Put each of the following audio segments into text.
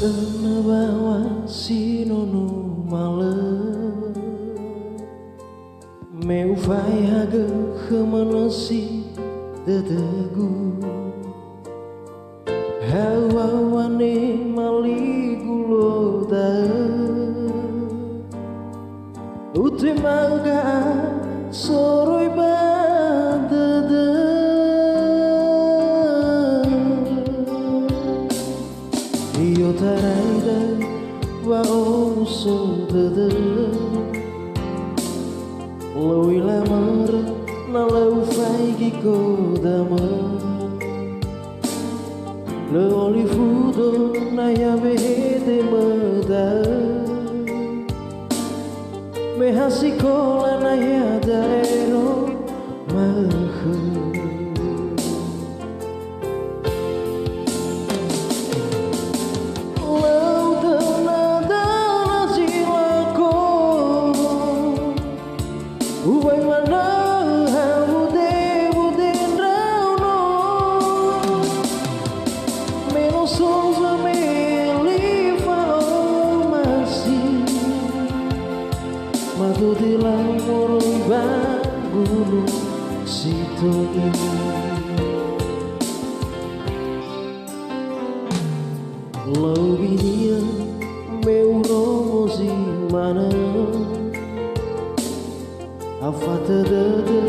Tenabawa sinono male meu vai haga kemanasi dedegu hawane maligulo da utimaga soroi badada io taraida wa oso dada Lawi lamar na lau fai giko dama Le olifudo na ya behede mada Me hasikola na ya daero mahe Laubinia meu romosi mana afata dada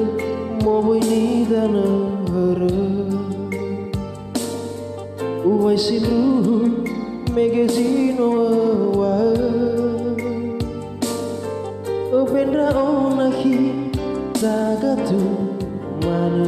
mo ini dana hara uai sinu megazino wa opendra onahi tagatu mana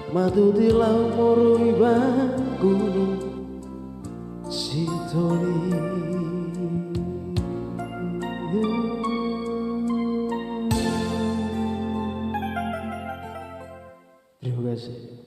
Madu di lamurui bagulu sitoli Terima kasih.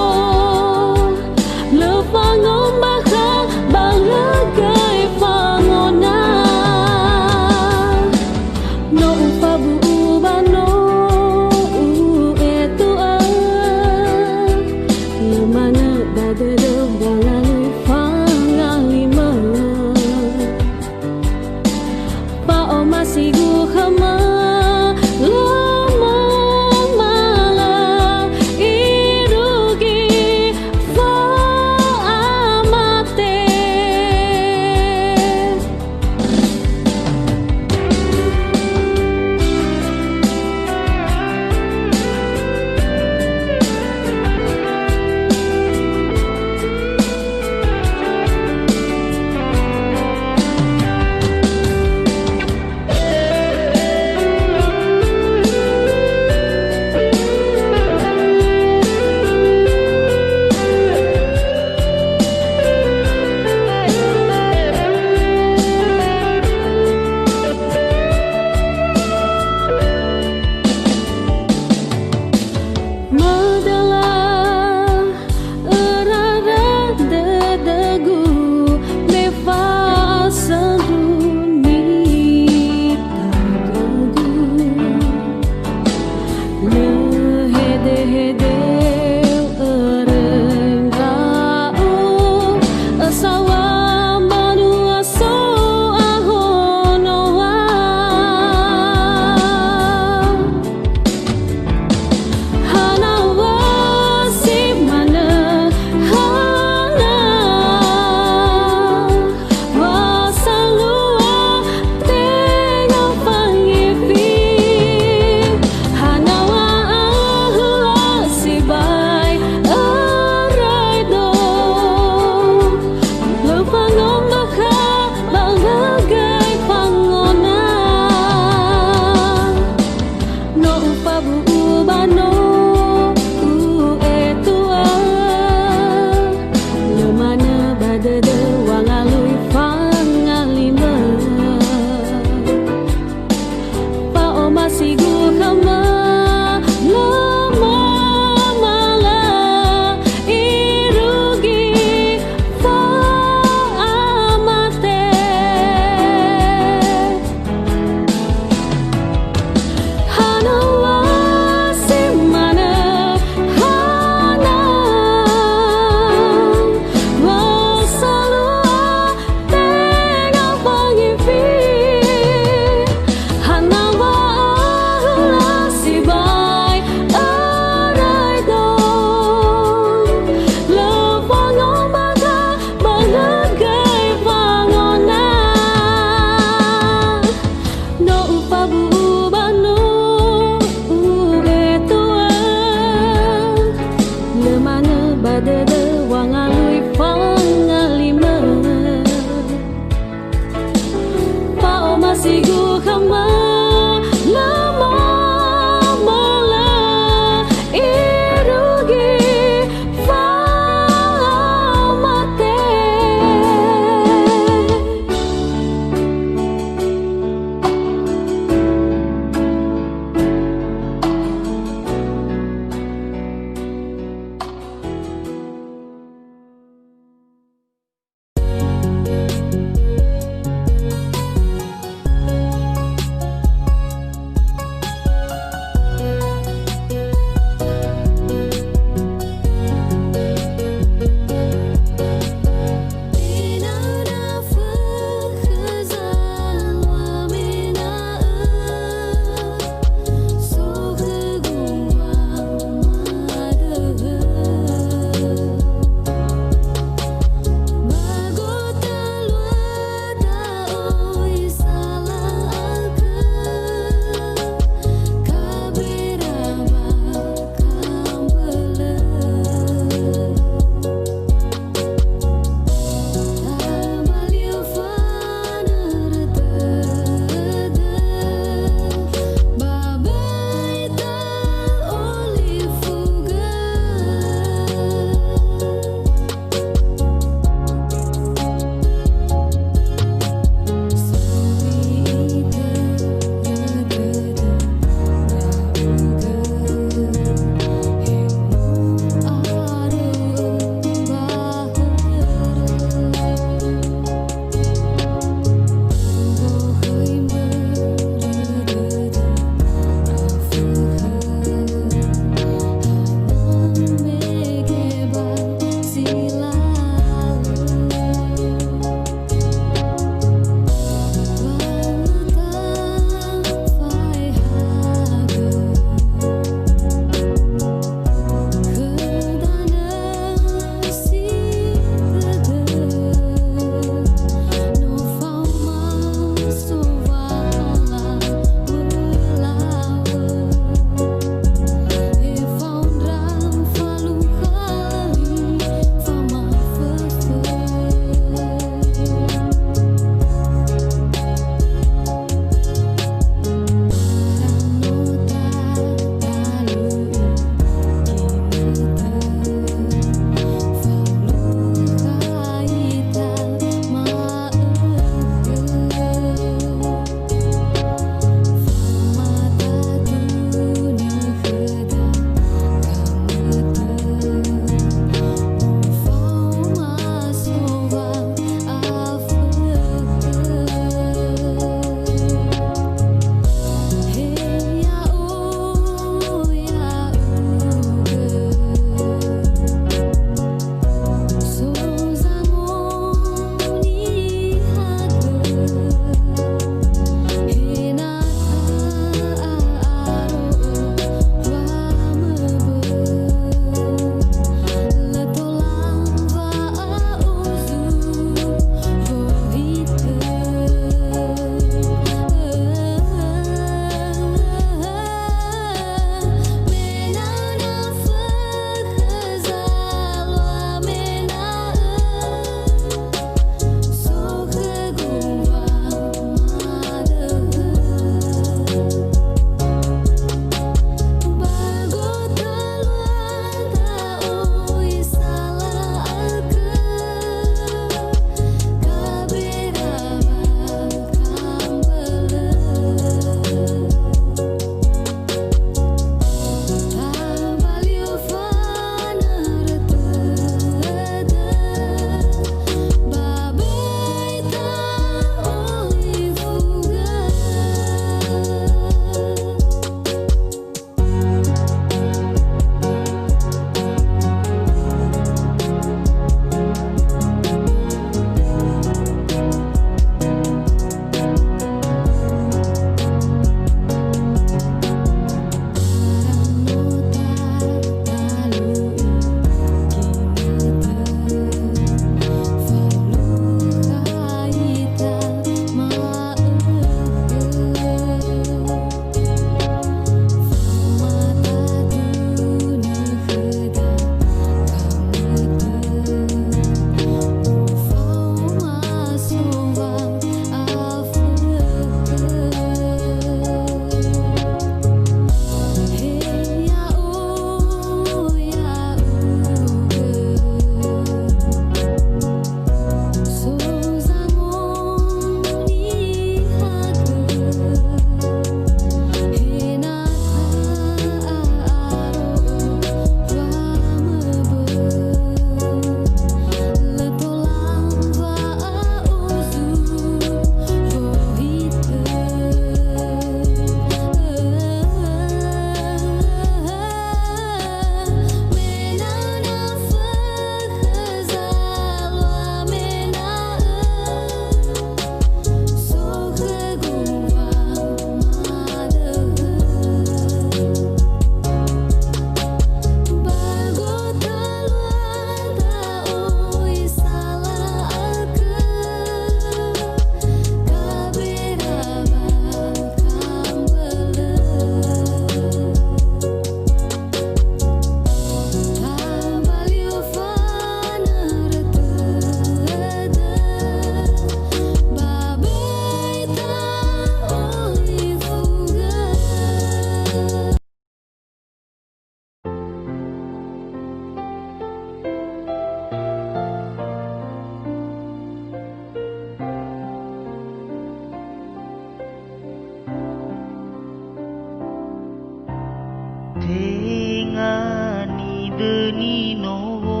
deninowo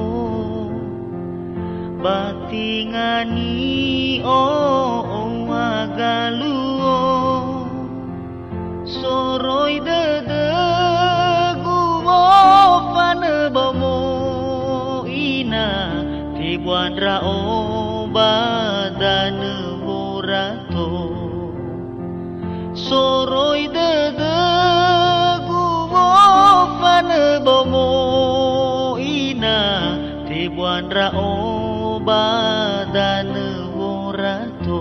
batingani agaluo soroi dedeguo fanebamo ina tibuan rao badane borato soroi dedeguo fanebamo ina tibuan rao badane borato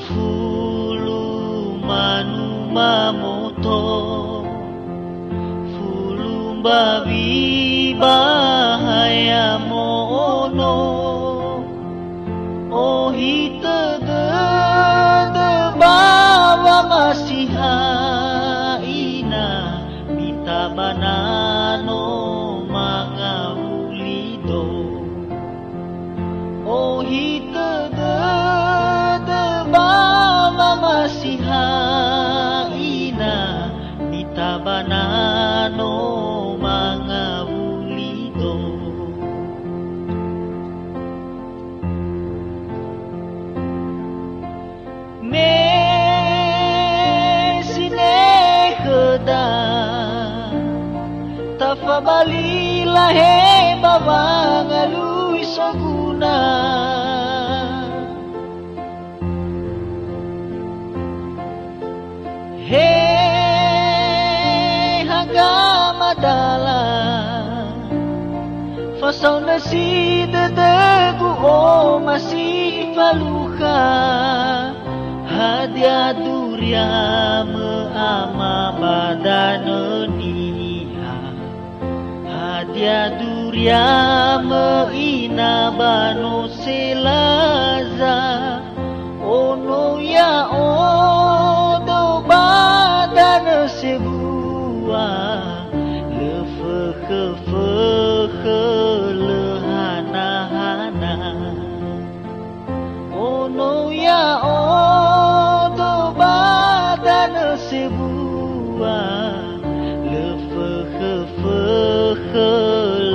fulu manu mamoto fulu babi bahaya mono oh hita de bawa masiha ina mita banano mangahulido oh hita de bawa masiha ina mita banano mangahulido me sinekeda tafabalila he bawangaluy soguna he hagamadala fasaw na si dedegu o masih faluka hadia durya ama badanoniha hadia durya ina bano selaza ono ya odo badan sebuah lefeke lehana-hana ono ya odo badan sebuah lefeke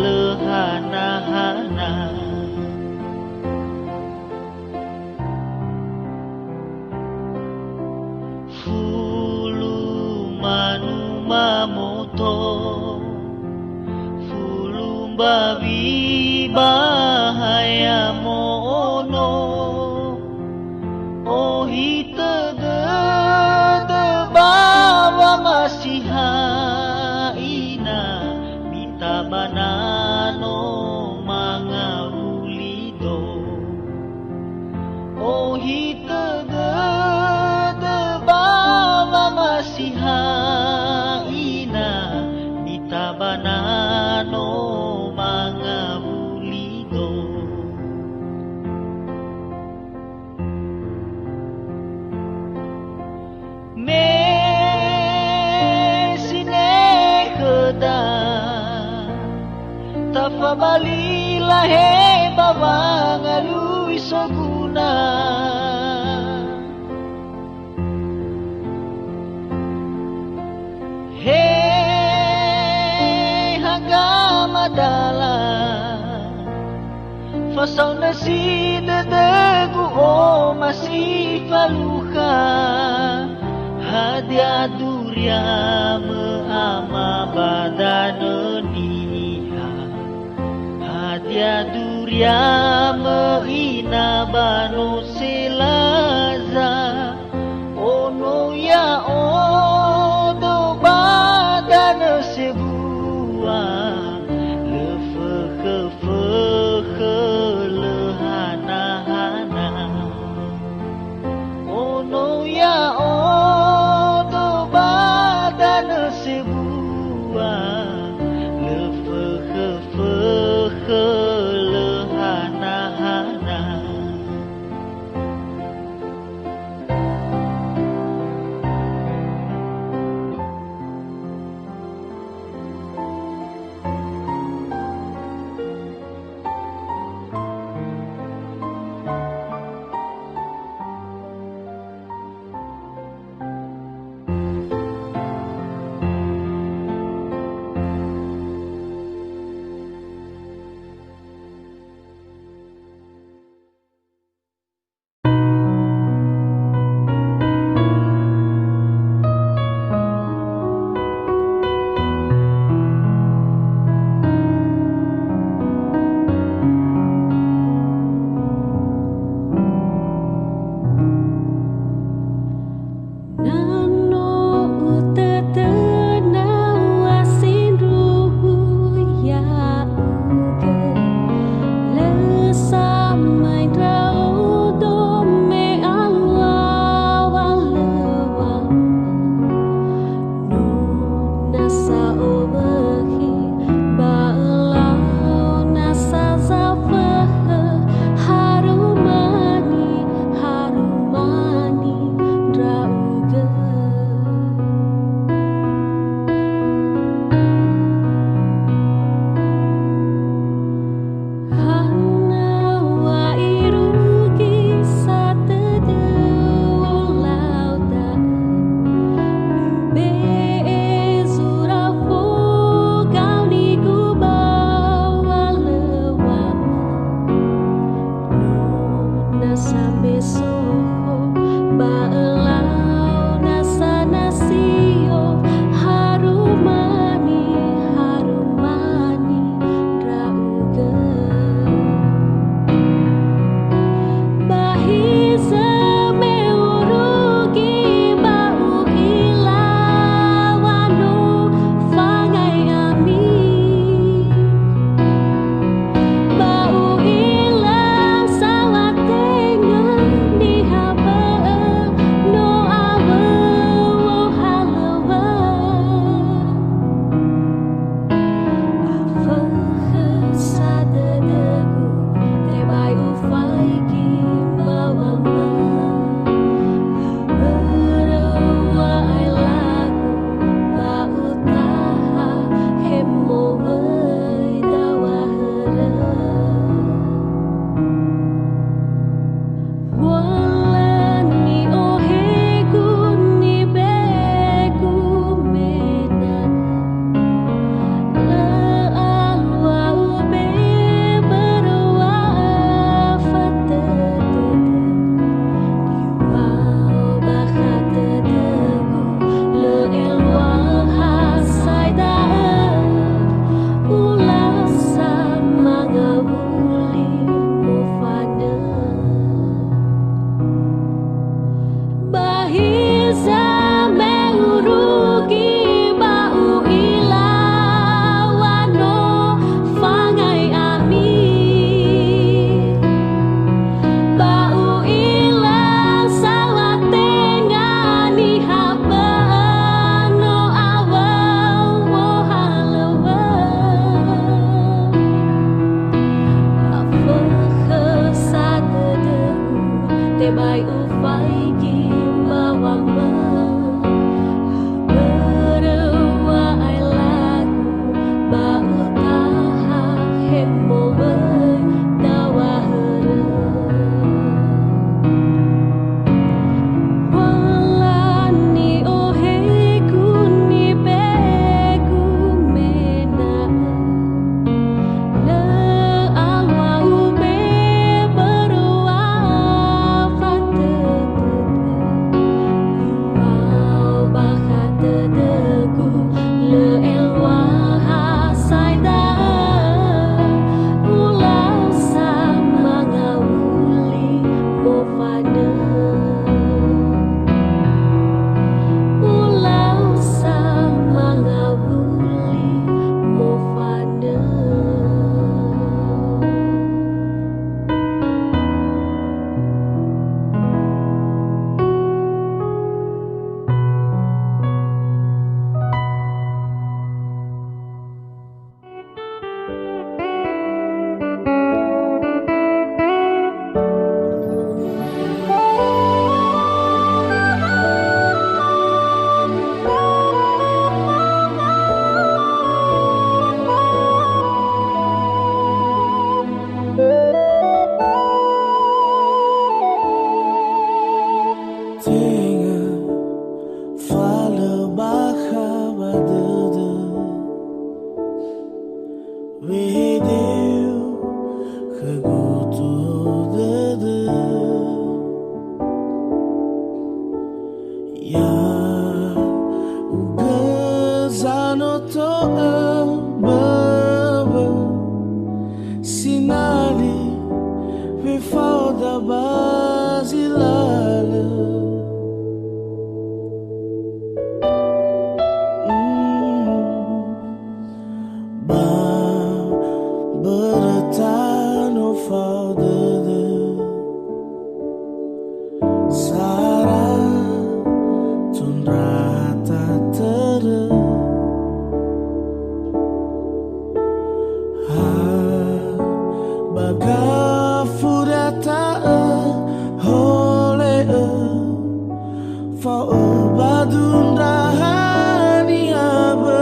lehana-hana fulu manu mamoto fulu babi bahaya mono oh hita de bawa masiha ina minta banano mangahulido oh hita de bawa masiha ina minta banano mangahulido me sinekeda tafabalila he bawangaluy soguna he hagamadala fasaw na si dedegu o masih faluka hadia durya ama badanoniha hadia durya ina bano selaza ono ya odo badan sebuah lefeke lehana-hana ono ya odo badan sebuah lefeke lehana-hana Ya ugazano to baba sinali we fauda bazilala ba beretano fauda Sara tunrata tere ha baga furata hole fa badun rahani aba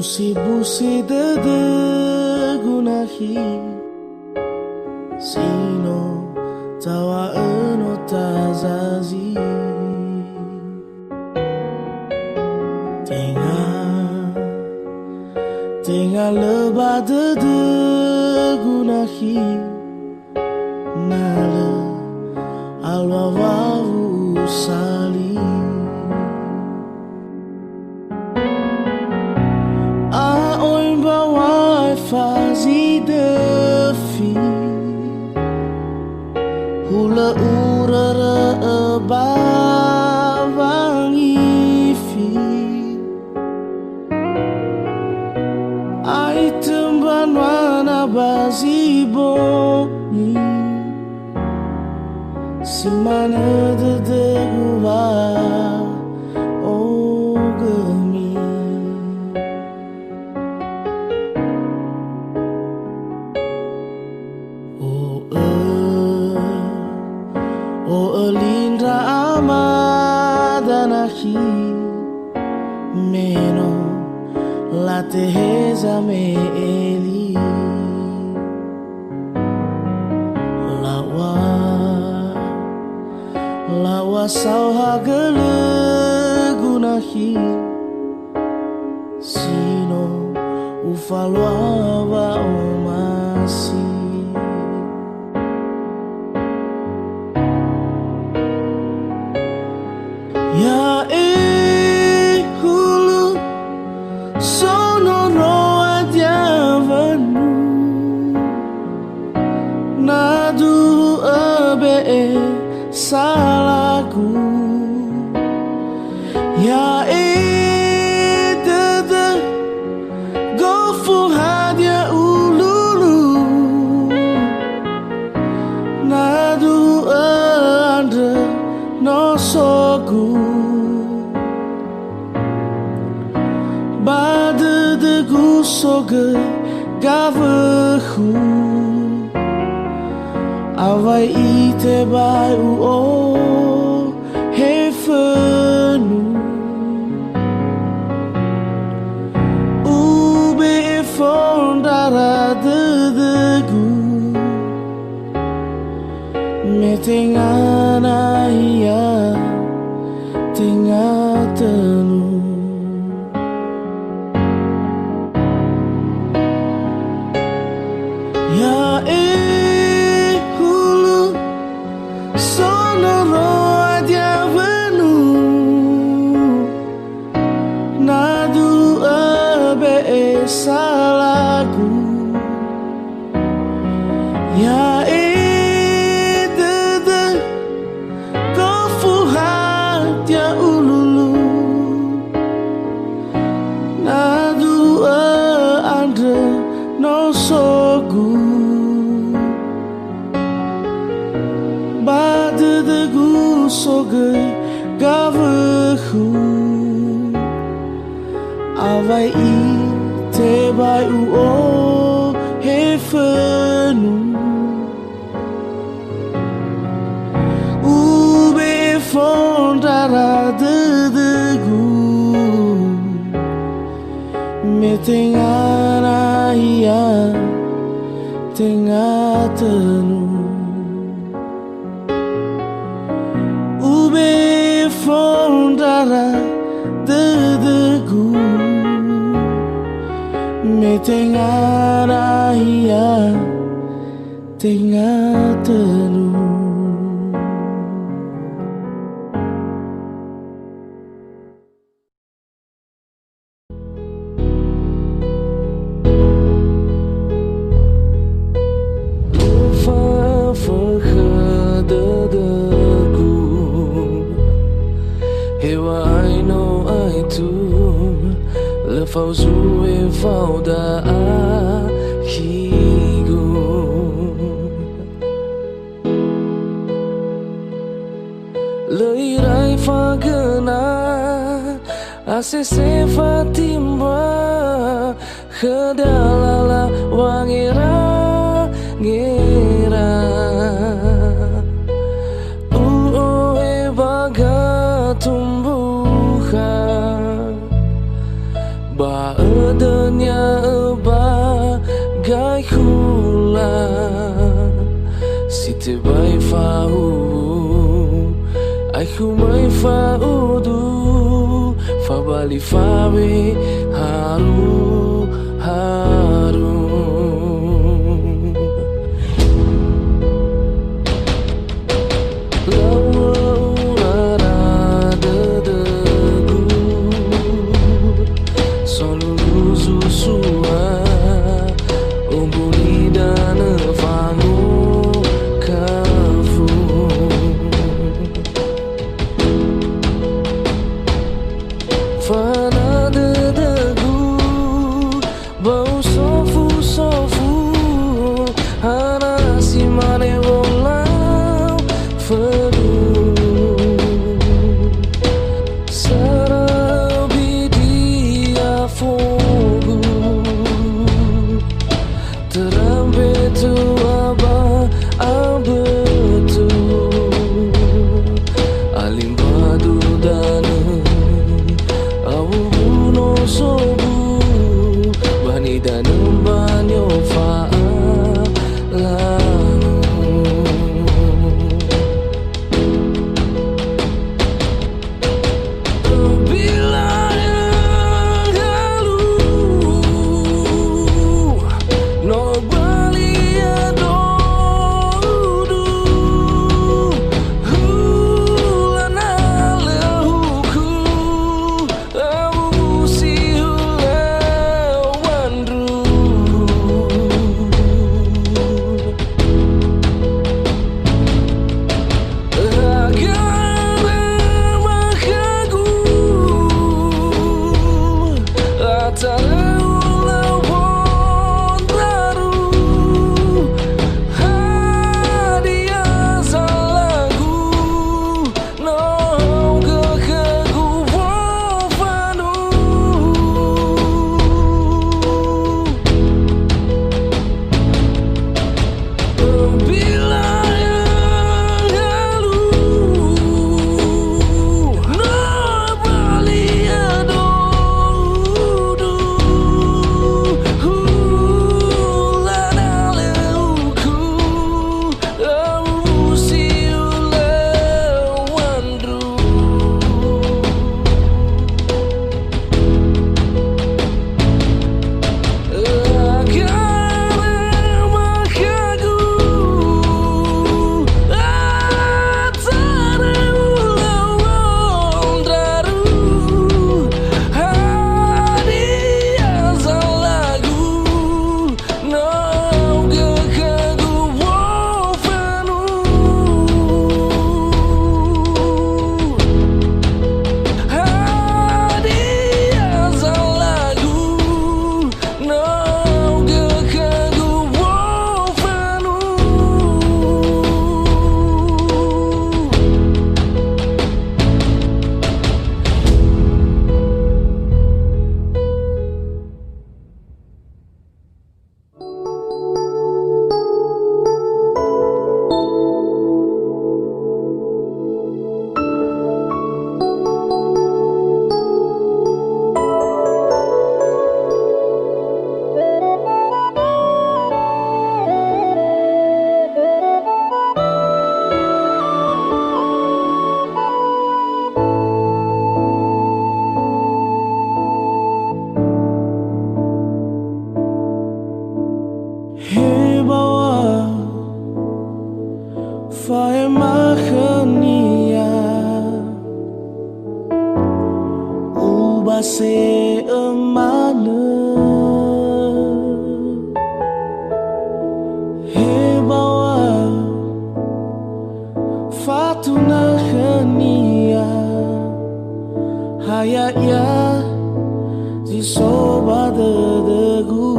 Busi dede gunahi sino tawa eno tazazi Tengah lebah dede gunahi nale alwawahu sali Fazidefi hula urara bawangifi ai temban wana baziboni simana dedeguwa ogemi Lindra amadanahi meno lateheza me eli lawa sauhagele gunahi sino ufalwa wa omasi Ya hulu sono roa diavanu gavehu avai ite bai o hefenu ube fondara dedegu metengana ia tengah tenu ya hulu sonoro adia venu nadu abe salaku ya dede kofuhat ya ululu nadu andre no sogu badedegu sogai gavehu avai ite bai o hefenu ube fondara dedegu metengana ia tengah tenu ube fondara dedegu metengana ia tengah tenu. Fauzu e fauda ahigo Leirai fagena asese fatimba Khedalala wangira ngira Uoe baga tumbuhan Baadanya bagai hula Site bai fau Aiku mai faudu Fabali fawe haru haru No bali do Hei bawa foimanzega ubase emana. Hei bawa fatuna khania hayat ya si sobat degu.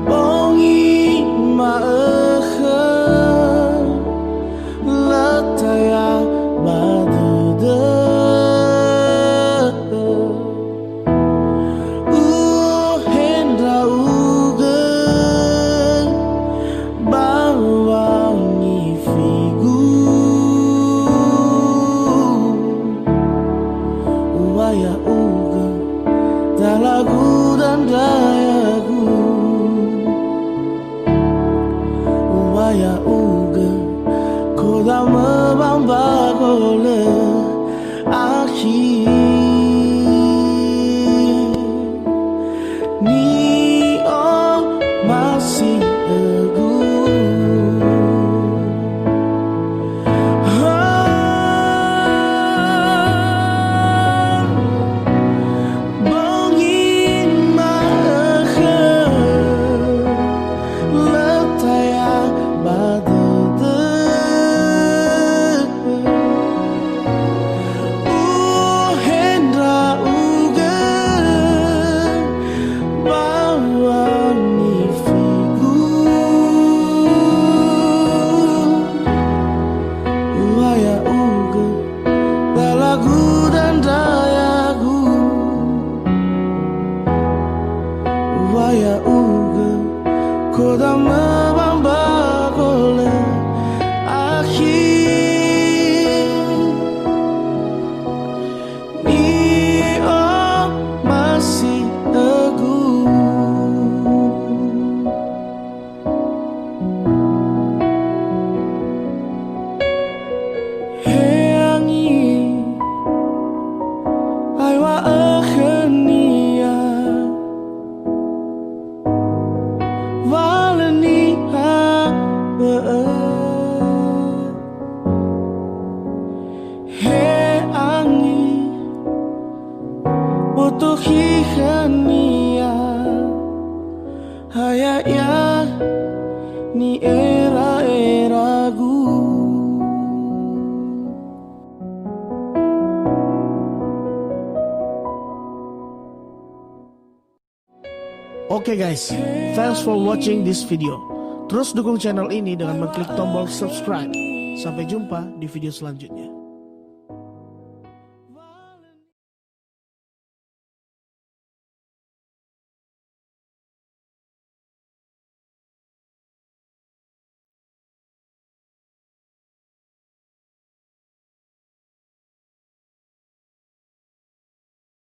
Bongi maakha lataya badada hendra uga bawangi figu waya uga talagu dan dayagu waya uga koda mebamba gole akhir ni masih egu. Bongin maakha lataya badada hendra uga bawangi figu waya uga talagu dan dayagu waya uga koda mebamba gole akhir ni masih egu. Hei angin aiwa akhenia valeni Hei angin otohi khania hayat ya ni era-eragu. Oke guys, thanks for watching this video. Terus dukung channel ini dengan mengklik tombol subscribe. Sampai jumpa di video selanjutnya.